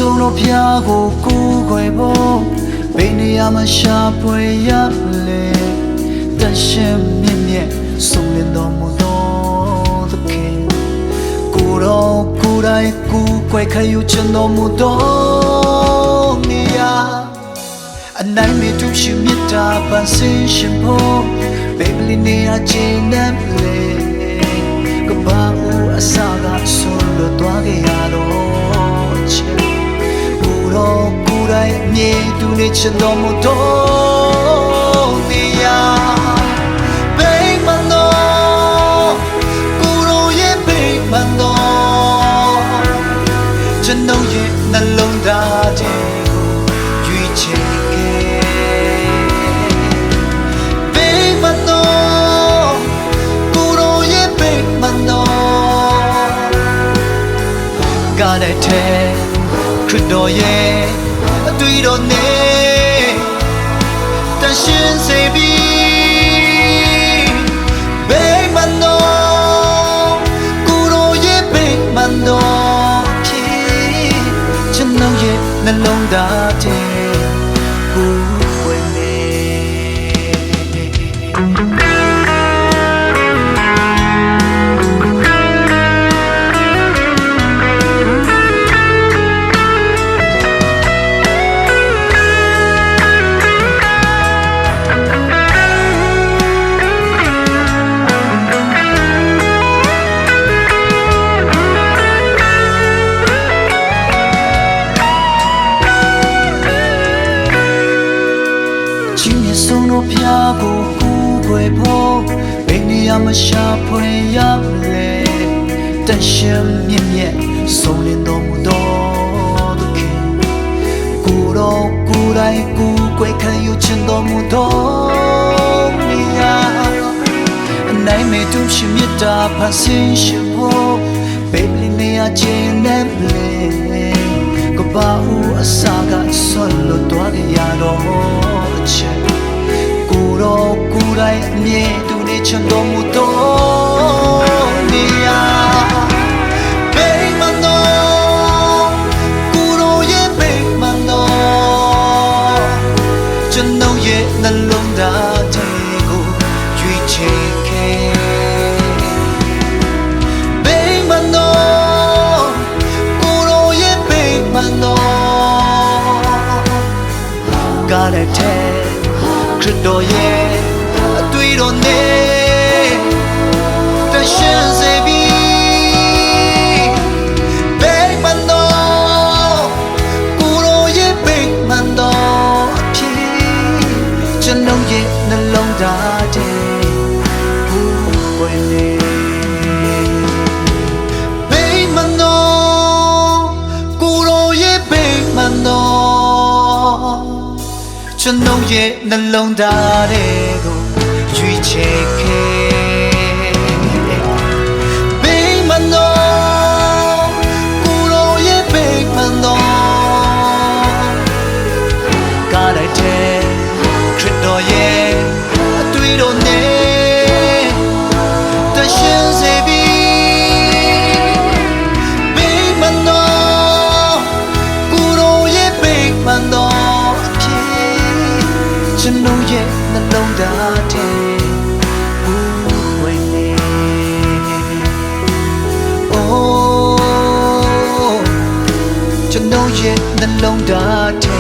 ဆုံးလို့ဖျားကိုကိုယ်ခွေဖို့ဘယ်နေရာမှာရှာဖွေရလဲတရှင်မြင့်မြတ်ဆုံးလင်းတော်မူသောသခင်ကိုတော်ကိုယ်တိုင်ကိုယ်ခွေခယူချင်တော်မူသောနေရာအနိုင်မဲ့သူရှိမြတ်တာပန်းစင်ရှင်ဖို့ဘယ်လီနေရာချင်းနဲ့လေကဘာဦးအစာကဆုံးလို့တွားခဲ့ရတော့ချစ်ကိုတော်ကိုယ်တိုင်မြေသူနေချင်တော်မူတော့နေရာဘယ်မှတော့ကိုတော်ရဲ့ဘယ်မှတော့ကျွန်တော်ရဲ့နှလုံးသားတဲ့ကိုရွေးချယ်ကားတဲ့ထဲခရစ်တော်ရဲ့အတွေ့တော်နဲ့တန်ရှင်းစေပြီးဘယ်မှတော့ကိုယ်တော်ရဲ့ဘယ်မှတော့ဖြစ်ကျွန်တော်ရဲ့နှလုံးသားထဲကိုဝင်နေဆုံးလို့ဖျားကိုကူခွေဖို့ဘယ်နေရာမှာရှာဖွေရလဲတရှင်မြင့်မြတ်ဆုံးလင်းတော်မူသောသခင်ကိုတော်ကိုယ်တိုင်ကိုယ်ခွေခံယူချင်တော်မူသောနေရာအနိုင်မဲ့သူရှိမြတ်တာဖန်ဆင်းရှင်ဖို့ဘယ်နေရာချင်းနဲ့လဲကဘာဦးအစာကဆွလို့တွားရတော့ချစ်ကိုယ်တိုင်အမြဲသူနေချင်တော်မူသောနေရာဘယ်မှတော့ကိုယ်တော်ရဲ့ဘယ်မှတော့ကျွန်တော်ရဲ့နှလုံးသားထဲကိုရွေးချယ်ခဲ့ဘယ်မှတော့ကိုယ်တော်ရဲ့ဘယ်မှတော့ကားတဲ့ထဲခရစ်တော်ရဲ့အတွေ့တော်နဲ့တန်ရှင်းစေပြီးဘယ်မှတော့ကိုယ်တော်ရဲ့ဘယ်မှတော့အဖြစ်ကျွန်တော်ရဲ့နှလုံးသားထဲကိုဝင်နေဘယ်မှတော့ကိုယ်တော်ရဲ့ဘယ်မှတော့ကျွန်တော်ရဲ့နှလုံးသားတွေကိုရွေးချယ်ခဲ့ဘယ်မှတော့ကိုယ်တော်ရဲ့ဘယ်မှတော့ကားတဲ့ခရစ်တော်ရဲ့အတွေ့တော်နဲ့တန်ရှင်းစေပြီးဘယ်မှတော့ကိုယ်တော်ရဲ့ဘယ်မှတော့ကျွန်တော်ရဲ့နှလုံးသားထဲဘူးဝင်နေ Oh ကျွန်တော်ရဲ့နှလုံးသားထဲ